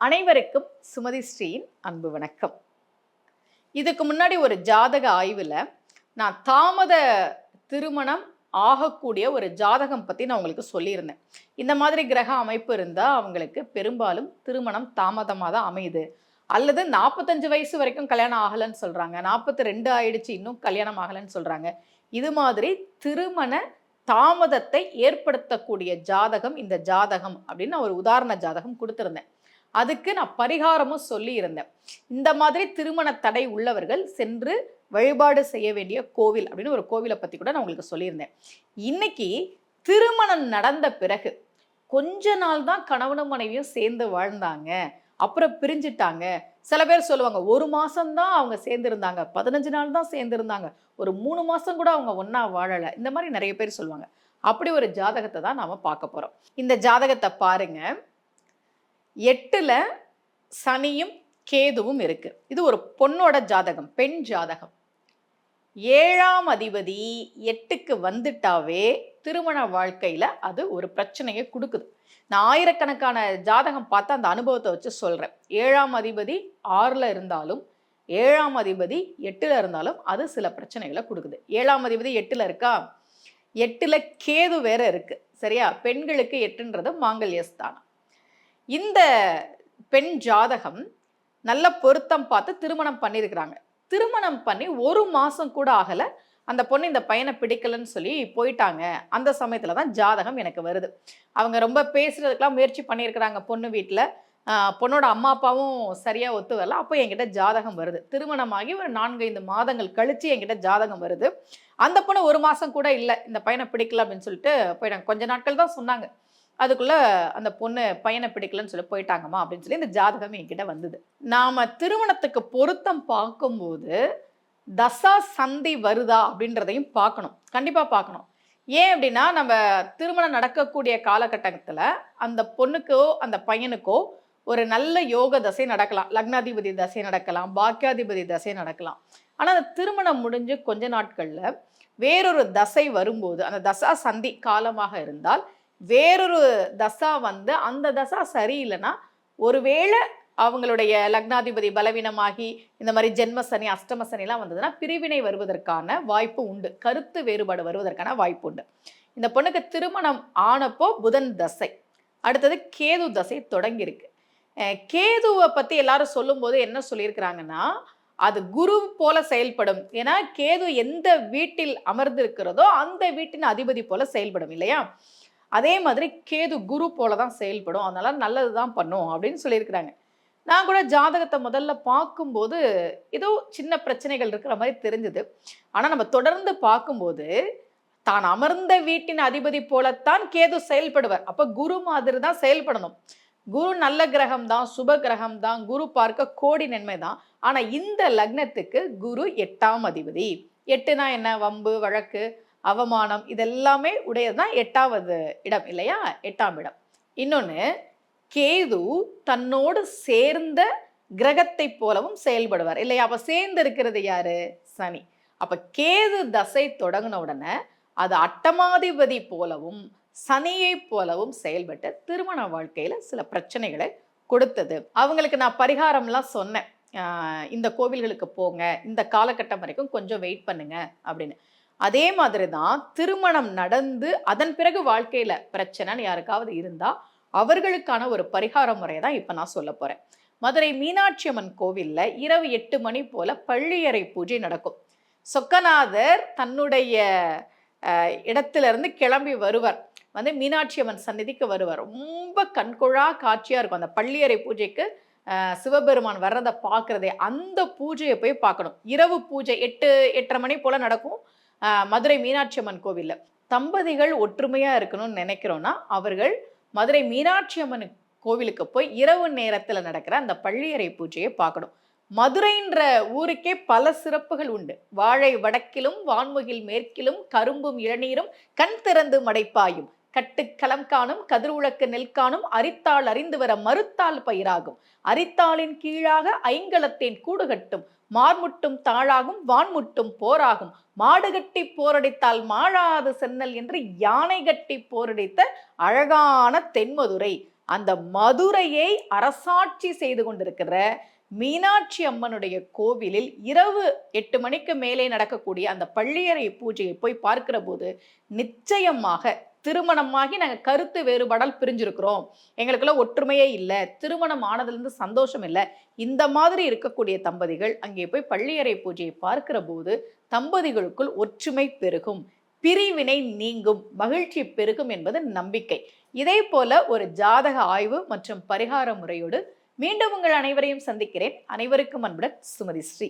அனைவருக்கும் சுமதி ஸ்ரீயின் அன்பு வணக்கம். இதுக்கு முன்னாடி ஒரு ஜாதக ஆய்வில் நான் தாமத திருமணம் ஆகக்கூடிய ஒரு ஜாதகம் பற்றி நான் உங்களுக்கு சொல்லியிருந்தேன். இந்த மாதிரி கிரக அமைப்பு இருந்தால் அவங்களுக்கு பெரும்பாலும் திருமணம் தாமதமாக தான் அமையுது, அல்லது 45 வயசு வரைக்கும் கல்யாணம் ஆகலைன்னு சொல்கிறாங்க, 42 ஆயிடுச்சு இன்னும் கல்யாணம் ஆகலைன்னு சொல்கிறாங்க. இது மாதிரி திருமண தாமதத்தை ஏற்படுத்தக்கூடிய ஜாதகம் இந்த ஜாதகம் அப்படின்னு நான் ஒரு உதாரண ஜாதகம் கொடுத்துருந்தேன். அதுக்கு நான் பரிகாரமும் சொல்லி இருந்தேன். இந்த மாதிரி திருமண தடை உள்ளவர்கள் சென்று வழிபாடு செய்ய வேண்டிய கோவில் அப்படின்னு ஒரு கோவிலை பற்றி கூட நான் உங்களுக்கு சொல்லியிருந்தேன். இன்னைக்கு திருமணம் நடந்த பிறகு கொஞ்ச நாள் தான் கணவனும் மனைவியும் சேர்ந்து வாழ்ந்தாங்க, அப்புறம் பிரிஞ்சிட்டாங்க. சில பேர் சொல்லுவாங்க 1 மாசம்தான் அவங்க சேர்ந்துருந்தாங்க, 15 நாள் தான் சேர்ந்துருந்தாங்க, ஒரு 3 மாசம் கூட அவங்க ஒன்றா வாழலை, இந்த மாதிரி நிறைய பேர் சொல்லுவாங்க. அப்படி ஒரு ஜாதகத்தை தான் நாம் பார்க்க போகிறோம். இந்த ஜாதகத்தை பாருங்க. 8ல் சனியும் கேதுவும் இருக்கு. இது ஒரு பொண்ணோட ஜாதகம், பெண் ஜாதகம். 7ஆம் அதிபதி 8க்கு வந்துட்டாவே திருமண வாழ்க்கையில அது ஒரு பிரச்சனையை கொடுக்குது. நான் ஆயிரக்கணக்கான ஜாதகம் பார்த்து அந்த அனுபவத்தை வச்சு சொல்றேன். 7ஆம் அதிபதி 6ல் இருந்தாலும் 7ஆம் அதிபதி 8ல் இருந்தாலும் அது சில பிரச்சனைகளை கொடுக்குது. 7ஆம் அதிபதி 8ல் இருக்கா, 8ல் கேது வேற இருக்கு, சரியா? பெண்களுக்கு 8ன்றது மாங்கல்யஸ்தானம். இந்த பெண் ஜாதகம் நல்ல பொருத்தம் பார்த்து திருமணம் பண்ணியிருக்கிறாங்க. திருமணம் பண்ணி 1 மாதம் கூட ஆகலை, அந்த பொண்ணு இந்த பையனை பிடிக்கலன்னு சொல்லி போயிட்டாங்க. அந்த சமயத்தில் தான் ஜாதகம் எனக்கு வருது. அவங்க ரொம்ப பேசுறதுக்கெல்லாம் முயற்சி பண்ணியிருக்கிறாங்க பொண்ணு வீட்டில். பொண்ணோட அம்மா அப்பாவும் சரியாக ஒத்து வரல. அப்போ என்கிட்ட ஜாதகம் வருது. திருமணமாகி ஒரு 4-5 மாதங்கள் கழித்து என்கிட்ட ஜாதகம் வருது. அந்த பொண்ணு 1 மாதம் கூட இல்லை, இந்த பையனை பிடிக்கல அப்படின்னு சொல்லிட்டு போயிட்டாங்க. கொஞ்ச நாட்கள் தான் சொன்னாங்க, அதுக்குள்ள அந்த பொண்ணு பையனை பிடிக்கலன்னு சொல்லி போயிட்டாங்கம்மா அப்படின்னு சொல்லி இந்த ஜாதகம் என்கிட்ட வந்தது. நாம திருமணத்துக்கு பொருத்தம் பார்க்கும்போது தசா சந்தி வருதா அப்படின்றதையும் பார்க்கணும், கண்டிப்பா பார்க்கணும். ஏன் அப்படின்னா, நம்ம திருமணம் நடக்கக்கூடிய காலகட்டத்தில் அந்த பொண்ணுக்கோ அந்த பையனுக்கோ ஒரு நல்ல யோக தசை நடக்கலாம், லக்னாதிபதி தசை நடக்கலாம், பாக்கியாதிபதி தசை நடக்கலாம். ஆனால் அந்த திருமணம் முடிஞ்சு கொஞ்ச நாட்கள்ல வேறொரு தசை வரும்போது, அந்த தசா சந்தி காலமாக இருந்தால் வேறொரு தசா வந்து அந்த தசா சரியில்லைன்னா, ஒருவேளை அவங்களுடைய லக்னாதிபதி பலவீனமாகி இந்த மாதிரி ஜென்ம சனி அஷ்டம சனிலாம் வந்ததுன்னா பிரிவினை வருவதற்கான வாய்ப்பு உண்டு, கருத்து வேறுபாடு வருவதற்கான வாய்ப்பு உண்டு. இந்த பொண்ணுக்கு திருமணம் ஆனப்போ புதன் தசை, அடுத்தது கேது தசை தொடங்கியிருக்கு. கேதுவை பற்றி எல்லாரும் சொல்லும்போது என்ன சொல்லியிருக்கிறாங்கன்னா, அது குரு போல செயல்படும். ஏன்னா கேது எந்த வீட்டில் அமர்ந்திருக்கிறதோ அந்த வீட்டின் அதிபதி போல செயல்படும் இல்லையா? அதே மாதிரி கேது குரு போல தான் செயல்படும், அதனால நல்லது தான் பண்ணும் அப்படின்னு சொல்லியிருக்கிறாங்க. நான் கூட ஜாதகத்தை முதல்ல பார்க்கும்போது ஏதோ சின்ன பிரச்சனைகள் இருக்கிற மாதிரி தெரிஞ்சுது. ஆனால் நம்ம தொடர்ந்து பார்க்கும்போது தான் அமர்ந்த வீட்டின் அதிபதி போலத்தான் கேது செயல்படுவார். அப்போ குரு மாதிரி தான் செயல்படணும். குரு நல்ல கிரகம் தான், சுப கிரகம் தான், குரு பார்க்க கோடி நன்மை தான். ஆனால் இந்த லக்னத்துக்கு குரு 8ஆம் அதிபதி. 8னா என்ன? வம்பு, வழக்கு, அவமானம், இதெல்லாமே உடையதுதான் 8வது இடம் இல்லையா? 8ஆம் இடம். இன்னொன்று, கேது தன்னோடு சேர்ந்த கிரகத்தை போலவும் செயல்படுவார் இல்லையா? அப்ப சேர்ந்து இருக்கிறது யாரு? சனி. அப்ப கேது தசை தொடங்கின உடனே அது அட்டமாதிபதி போலவும் சனியை போலவும் செயல்பட்டு திருமண வாழ்க்கையில சில பிரச்சனைகளை கொடுத்தது. அவங்களுக்கு நான் பரிகாரம்லாம் சொன்னேன், இந்த கோவில்களுக்கு போங்க, இந்த காலகட்டம் வரைக்கும் கொஞ்சம் வெயிட் பண்ணுங்க அப்படின்னு. அதே மாதிரி தான் திருமணம் நடந்து அதன் பிறகு வாழ்க்கையில பிரச்சனைன்னு யாருக்காவது இருந்தா அவர்களுக்கான ஒரு பரிகார முறையை தான் இப்ப நான் சொல்ல போறேன். மதுரை மீனாட்சி அம்மன் கோவில்ல இரவு 8 மணி போல பள்ளியறை பூஜை நடக்கும். சொக்கநாதர் தன்னுடைய இடத்திலிருந்து கிளம்பி வருவார், வந்து மீனாட்சி அம்மன் சந்நிதிக்கு வருவார். ரொம்ப கண்கொள்ளா காட்சியா இருக்கும் அந்த பள்ளியறை பூஜைக்கு. சிவபெருமான் வர்றதை பார்க்கறதே, அந்த பூஜையை போய் பார்க்கணும். இரவு பூஜை 8-8:30 மணி போல நடக்கும் மதுரை மீனாட்சி அம்மன் கோவில்ல. தம்பதிகள் ஒற்றுமையா இருக்கணும்னு நினைக்கிறோன்னா அவர்கள் மதுரை மீனாட்சி அம்மன் கோவிலுக்கு போய் இரவு நேரத்தில் நடக்கிற அந்த பள்ளியறை பூஜையை பார்க்கணும். மதுரைன்ற ஊருக்கே பல சிறப்புகள் உண்டு. வாழை வடக்கிலும் வான்முகில் மேற்கிலும் கரும்பும் இளநீரும் கண் திறந்து மடைப்பாயும் கட்டுக்களம் காணும் கதிர்வுழக்கு நெல் காணும் அரித்தாள் அறிந்து வர மறுத்தாள் பயிராகும் அரித்தாளின் கீழாக ஐங்கலத்தேன் கூடுகட்டும் மார்முட்டும் தாழாகும் வான்முட்டும் போராகும் மாடு கட்டி போரடித்தால் மாழாது சென்னல் என்று யானை கட்டி போரடித்த அழகான தென்மதுரை அந்த மதுரையை அரசாட்சி செய்து கொண்டிருக்கிற மீனாட்சி அம்மனுடைய கோவிலில் இரவு 8 மணிக்கு மேலே நடக்கக்கூடிய அந்த பள்ளியறை பூஜையை போய் பார்க்கிற போது நிச்சயமாக திருமணமாகி நாங்கள் கருத்து வேறுபாடால் பிரிஞ்சிருக்கிறோம், எங்களுக்குள்ள ஒற்றுமையே இல்லை, திருமணம் ஆனதுலேருந்து சந்தோஷம் இல்லை, இந்த மாதிரி இருக்கக்கூடிய தம்பதிகள் அங்கே போய் பள்ளியறை பூஜையை பார்க்கிற போது தம்பதிகளுக்குள் ஒற்றுமை பெருகும், பிரிவினை நீங்கும், மகிழ்ச்சி பெருகும் என்பது நம்பிக்கை. இதே போல ஒரு ஜாதக ஆய்வு மற்றும் பரிகார முறையோடு மீண்டும் உங்கள் அனைவரையும் சந்திக்கிறேன். அனைவருக்கும் அன்புடன் சுமதி ஸ்ரீ.